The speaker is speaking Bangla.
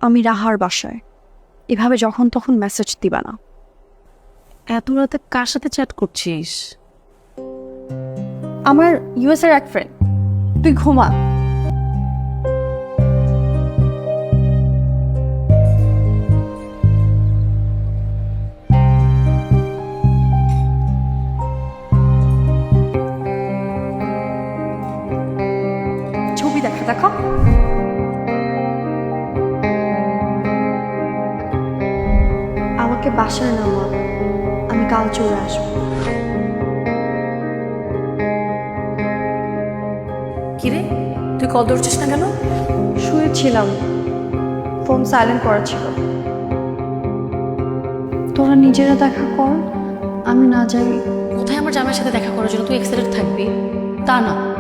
আমি রাহার বাসায়। এভাবে যখন তখন মেসেজ দিবা না। এত রাতে কার সাথে চ্যাট করছিস? আমার ইউএস এর এক ফ্রেন্ড। তুই ঘুমা। ছবি দেখো। আমাকে বাসায় নামা, আমি কাল চলে আসবো। কিরে, তুই কল ধরছিস না কেন? শুয়েছিলাম, ফোন সাইলেন্ট করা ছিল। তোরা নিজেরা দেখা কর, আমি না যাই। কোথায় আমার জামাইয়ের সাথে দেখা করার জন্য তুই এক্সাইটেড থাকবি? তা না,